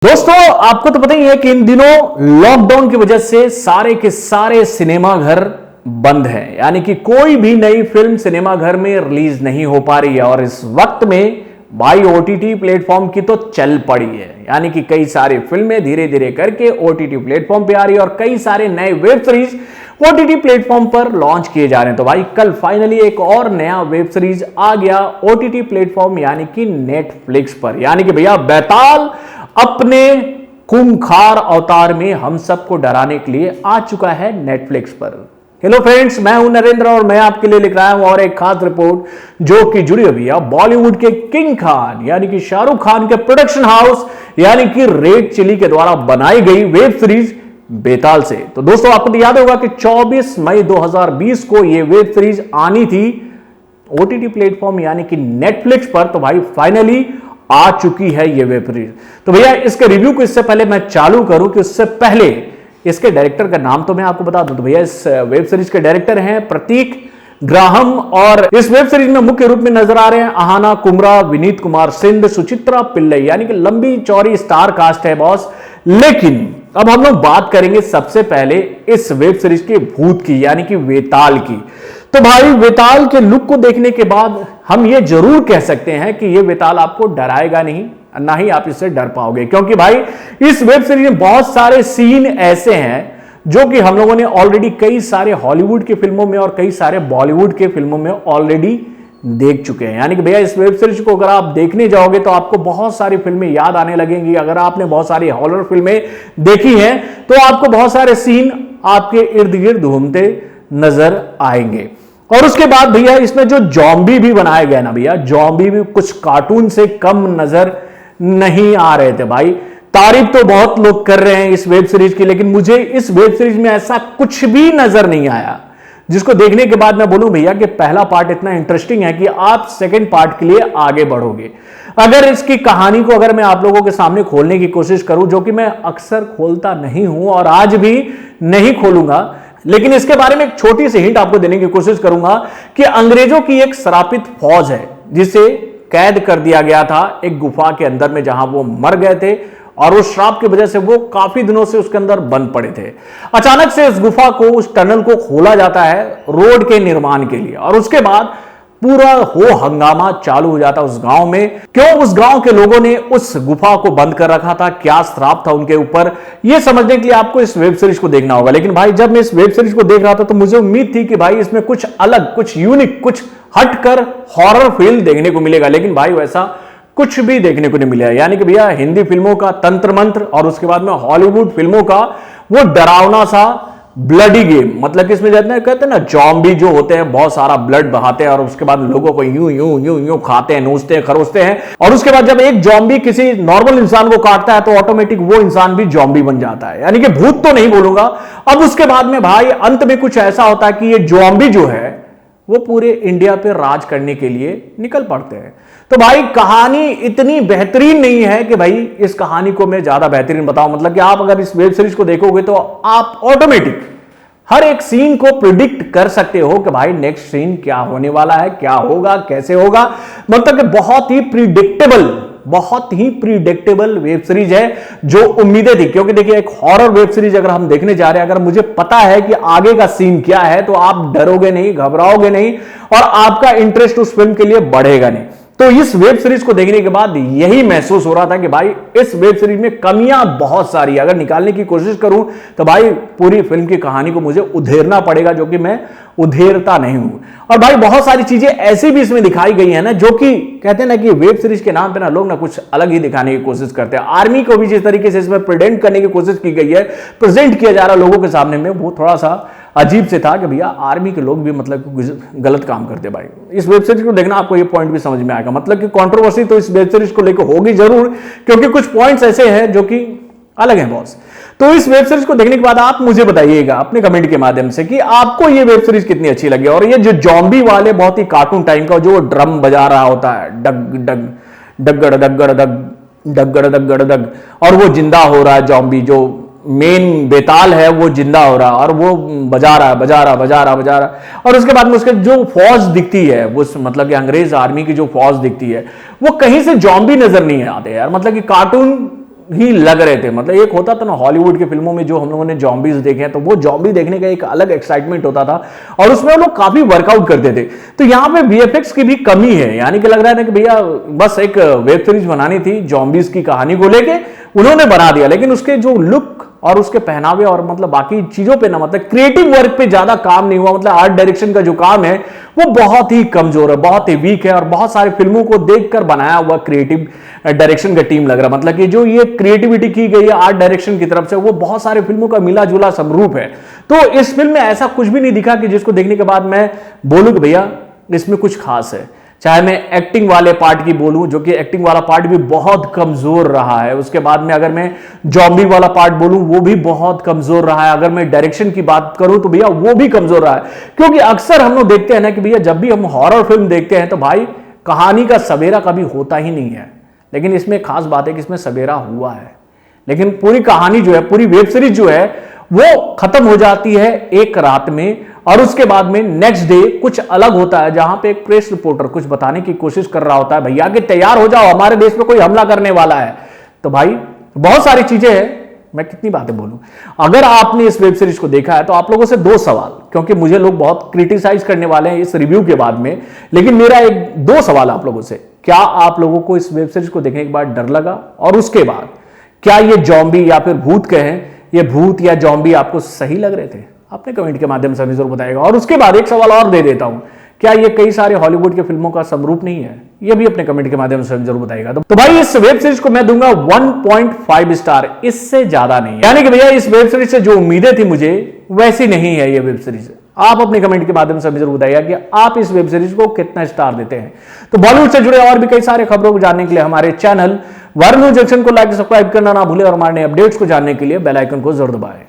दोस्तों आपको तो पता ही है कि इन दिनों लॉकडाउन की वजह से सारे के सारे सिनेमा घर बंद हैं, यानी कि कोई भी नई फिल्म सिनेमा घर में रिलीज नहीं हो पा रही है। और इस वक्त में भाई ओटीटी प्लेटफॉर्म की तो चल पड़ी है, यानी कि कई सारी फिल्में धीरे धीरे करके ओटीटी प्लेटफॉर्म पे आ रही है और कई सारे नए वेब सीरीज ओटीटी प्लेटफॉर्म पर लॉन्च किए जा रहे हैं। तो भाई कल फाइनली एक और नया वेब सीरीज आ गया ओटीटी प्लेटफॉर्म यानी कि नेटफ्लिक्स पर, यानी कि भैया बेताल अपने खूंखार अवतार में हम सबको डराने के लिए आ चुका है नेटफ्लिक्स पर। हेलो फ्रेंड्स, मैं हूं नरेंद्र और मैं आपके लिए लिख रहा हूं और एक खास रिपोर्ट जो कि जुड़ी हुई है बॉलीवुड के किंग खान यानी कि शाहरुख खान के प्रोडक्शन हाउस यानी कि रेड चिली के द्वारा बनाई गई वेब सीरीज बेताल से। तो दोस्तों आपको तो याद होगा कि 24 मई 2020 को यह वेब सीरीज आनी थी ओटीटी प्लेटफॉर्म यानी कि नेटफ्लिक्स पर। तो भाई फाइनली आ चुकी है ये वेब सीरीज। तो भैया इसके रिव्यू को इससे पहले मैं चालू करूं कि उससे पहले इसके डायरेक्टर का नाम तो मैं आपको बता दूं। तो भैया इस वेब सीरीज के डायरेक्टर हैं प्रतीक ग्राहम और इस वेब सीरीज में मुख्य रूप में नजर आ रहे हैं आहाना कुमरा, विनीत कुमार सिंध, सुचित्रा पिल्लई, यानी कि लंबी चौड़ी स्टार कास्ट है बॉस। लेकिन अब हम लोग बात करेंगे सबसे पहले इस वेब सीरीज के भूत की यानी कि वेताल की। तो भाई वेताल के लुक को देखने के बाद हम ये जरूर कह सकते हैं कि ये वेताल आपको डराएगा नहीं, ना ही आप इससे डर पाओगे, क्योंकि भाई इस वेब सीरीज में बहुत सारे सीन ऐसे हैं जो कि हम लोगों ने ऑलरेडी कई सारे हॉलीवुड की फिल्मों में और कई सारे बॉलीवुड के फिल्मों में ऑलरेडी देख चुके हैं। यानी कि भैया इस वेब सीरीज को अगर आप देखने जाओगे तो आपको बहुत सारी फिल्में याद आने लगेंगी। अगर आपने बहुत सारी हॉरर फिल्में देखी हैं तो आपको बहुत सारे सीन आपके इर्द गिर्द घूमते नजर आएंगे। और उसके बाद भैया इसमें जो जॉम्बी भी बनाए गए ना भैया, जॉम्बी भी कुछ कार्टून से कम नजर नहीं आ रहे थे। भाई तारीफ तो बहुत लोग कर रहे हैं इस वेब सीरीज की, लेकिन मुझे इस वेब सीरीज में ऐसा कुछ भी नजर नहीं आया जिसको देखने के बाद मैं बोलूं भैया कि पहला पार्ट इतना इंटरेस्टिंग है कि आप सेकंड पार्ट के लिए आगे बढ़ोगे। अगर इसकी कहानी को अगर मैं आप लोगों के सामने खोलने की कोशिश करूं, जो कि मैं अक्सर खोलता नहीं हूं और आज भी नहीं खोलूंगा, लेकिन इसके बारे में एक छोटी सी हिंट आपको देने की कोशिश करूंगा कि अंग्रेजों की एक श्रापित फौज है जिसे कैद कर दिया गया था एक गुफा के अंदर में, जहां वो मर गए थे और उस श्राप की वजह से वो काफी दिनों से उसके अंदर बंद पड़े थे। अचानक से इस गुफा को, उस टनल को खोला जाता है रोड के निर्माण के लिए और उसके बाद पूरा हो हंगामा चालू हो जाता उस गांव में। क्यों उस गांव के लोगों ने उस गुफा को बंद कर रखा था, क्या श्राप था उनके ऊपर, यह समझने के लिए आपको इस वेब सीरीज को देखना होगा। लेकिन भाई जब मैं इस वेब सीरीज को देख रहा था तो मुझे उम्मीद थी कि भाई इसमें कुछ अलग, कुछ यूनिक, कुछ हटकर हॉरर फील देखने को मिलेगा, लेकिन भाई वैसा कुछ भी देखने को नहीं मिला। यानी कि भैया हिंदी फिल्मों का तंत्र मंत्र और उसके बाद में हॉलीवुड फिल्मों का वो डरावना सा ब्लडी गेम, मतलब कि इसमें कहते हैं ना जॉम्बी जो होते हैं बहुत सारा ब्लड बहाते हैं और उसके बाद लोगों को यूं यूं यूं यूं खाते हैं, नोचते हैं, खरोचते हैं, और उसके बाद जब एक जॉम्बी किसी नॉर्मल इंसान को काटता है तो ऑटोमेटिक वो इंसान भी जॉम्बी बन जाता है। यानी कि भूत तो नहीं बोलूंगा। अब उसके बाद में भाई अंत में कुछ ऐसा होता है कि ये जॉम्बी जो है वो पूरे इंडिया पे राज करने के लिए निकल पड़ते हैं। तो भाई कहानी इतनी बेहतरीन नहीं है कि भाई इस कहानी को मैं ज्यादा बेहतरीन बताऊं। मतलब कि आप अगर इस वेब सीरीज को देखोगे तो आप ऑटोमेटिक हर एक सीन को प्रिडिक्ट कर सकते हो कि भाई नेक्स्ट सीन क्या होने वाला है, क्या होगा, कैसे होगा। मतलब कि बहुत ही प्रिडिक्टेबल वेब सीरीज है जो उम्मीदें थी। क्योंकि देखिए एक हॉरर वेब सीरीज अगर हम देखने जा रहे हैं, अगर मुझे पता है कि आगे का सीन क्या है तो आप डरोगे नहीं, घबराओगे नहीं और आपका इंटरेस्ट उस फिल्म के लिए बढ़ेगा नहीं। तो इस वेब सीरीज को देखने के बाद यही महसूस हो रहा था कि भाई इस वेब सीरीज में कमियां बहुत सारी, अगर निकालने की कोशिश करूं तो भाई पूरी फिल्म की कहानी को मुझे उधेरना पड़ेगा, जो कि मैं उधेरता नहीं हूं। और भाई बहुत सारी चीजें ऐसी भी इसमें दिखाई गई है ना, जो कि कहते हैं ना कि वेब सीरीज के नाम पे ना लोग ना कुछ अलग ही दिखाने की कोशिश करते हैं। आर्मी को भी जिस तरीके से इसमें प्रेजेंट करने की कोशिश की गई है, प्रेजेंट किया जा रहा है लोगों के सामने में, वो थोड़ा सा अजीब से था कि भैया आर्मी के लोग भी मतलब गलत काम करते। भाई इस वेब सीरीज को देखना आपको ये पॉइंट भी समझ में आएगा। मतलब कि कंट्रोवर्सी तो इस वेब सीरीज को लेकर होगी जरूर, क्योंकि कुछ पॉइंट्स ऐसे हैं जो कि अलग हैं बॉस। तो इस वेब सीरीज को देखने के बाद आप मुझे बताइएगा अपने कमेंट के माध्यम से कि आपको ये वेब सीरीज कितनी अच्छी लगी। और ये जो जॉम्बी वाले बहुत ही कार्टून टाइम का जो ड्रम बजा रहा होता है, डग डग डगड़ डगड़ डग डगड़ डगड़ डग, और वो जिंदा हो रहा है जॉम्बी, जो मेन बेताल है वो जिंदा हो रहा और वो बजा रहा और उसके बाद में उसके जो फौज दिखती है वो मतलब कि अंग्रेज आर्मी की जो फौज दिखती है वो कहीं से जॉम्बी नजर नहीं आते यार। मतलब कि कार्टून ही लग रहे थे। मतलब एक होता था ना हॉलीवुड की फिल्मों में जो हम लोगों ने जॉम्बीज देखे हैं, तो वो जॉम्बी देखने का एक अलग एक्साइटमेंट होता था और उसमें वो लोग काफी वर्कआउट करते थे। तो यहां पे वीएफएक्स की भी कमी है, यानी कि लग रहा है ना कि भैया बस एक वेब सीरीज बनानी थी जॉम्बीज की कहानी को लेके, उन्होंने बना दिया, लेकिन उसके जो लुक और उसके पहनावे और मतलब बाकी चीजों पे ना, मतलब क्रिएटिव वर्क पे ज्यादा काम नहीं हुआ। मतलब आर्ट डायरेक्शन का जो काम है वो बहुत ही कमजोर है, बहुत ही वीक है और बहुत सारी फिल्मों को देखकर बनाया हुआ क्रिएटिव डायरेक्शन का टीम लग रहा है। मतलब कि जो ये क्रिएटिविटी की गई है आर्ट डायरेक्शन की तरफ से, वो बहुत सारी फिल्मों का मिला जुला समरूप है। तो इस फिल्म में ऐसा कुछ भी नहीं दिखा कि जिसको देखने के बाद मैं बोलूं कि भैया इसमें कुछ खास है। चाहे मैं एक्टिंग वाले पार्ट की बोलूं, जो कि एक्टिंग वाला पार्ट भी बहुत कमजोर रहा है। उसके बाद में अगर मैं जॉम्बी वाला पार्ट बोलूं, वो भी बहुत कमजोर रहा है। अगर मैं डायरेक्शन की बात करूं तो भैया वो भी कमजोर रहा है। क्योंकि अक्सर हम लोग देखते हैं ना कि भैया जब भी हम हॉरर फिल्म देखते हैं तो भाई कहानी का सवेरा कभी होता ही नहीं है। लेकिन इसमें खास बात है कि इसमें सवेरा हुआ है, लेकिन पूरी कहानी जो है, पूरी वेब सीरीज जो है वो खत्म हो जाती है एक रात में, और उसके बाद में नेक्स्ट डे कुछ अलग होता है, जहां पे एक प्रेस रिपोर्टर कुछ बताने की कोशिश कर रहा होता है, भैया कि तैयार हो जाओ हमारे देश पे कोई हमला करने वाला है। तो भाई बहुत सारी चीजें हैं, मैं कितनी बातें बोलूं। अगर आपने इस वेब सीरीज को देखा है तो आप लोगों से दो सवाल, क्योंकि मुझे लोग बहुत क्रिटिसाइज करने वाले हैं इस रिव्यू के बाद में, लेकिन मेरा एक दो सवाल आप लोगों से। क्या आप लोगों को इस वेब सीरीज को देखने के बाद डर लगा? और उसके बाद क्या ये जॉम्बी या फिर भूत कहें, ये भूत या जॉम्बी आपको सही लग रहे थे? आपने कमेंट के माध्यम से हमें जरूर बताएगा। और उसके बाद एक सवाल और दे देता हूं, क्या ये कई सारे हॉलीवुड के फिल्मों का समरूप नहीं है? ये भी अपने कमेंट के माध्यम से जरूर बताएगा। तो भाई इस वेब सीरीज को मैं दूंगा 1.5 स्टार, इससे ज्यादा नहीं। यानी कि भैया इस वेब सीरीज से जो उम्मीदें थी मुझे वैसी नहीं है ये वेब सीरीज। आप अपने कमेंट के माध्यम से हमें जरूर बताइएगा कि आप इस वेब सीरीज को कितना स्टार देते हैं। तो बॉलीवुड से जुड़े और भी कई सारे खबरों को जानने के लिए हमारे चैनल वायरल न्यूज जंक्शन को लाइक सब्सक्राइब करना ना भूले और हमारे अपडेट्स को जानने के लिए बेल आइकन को जरूर दबाएं।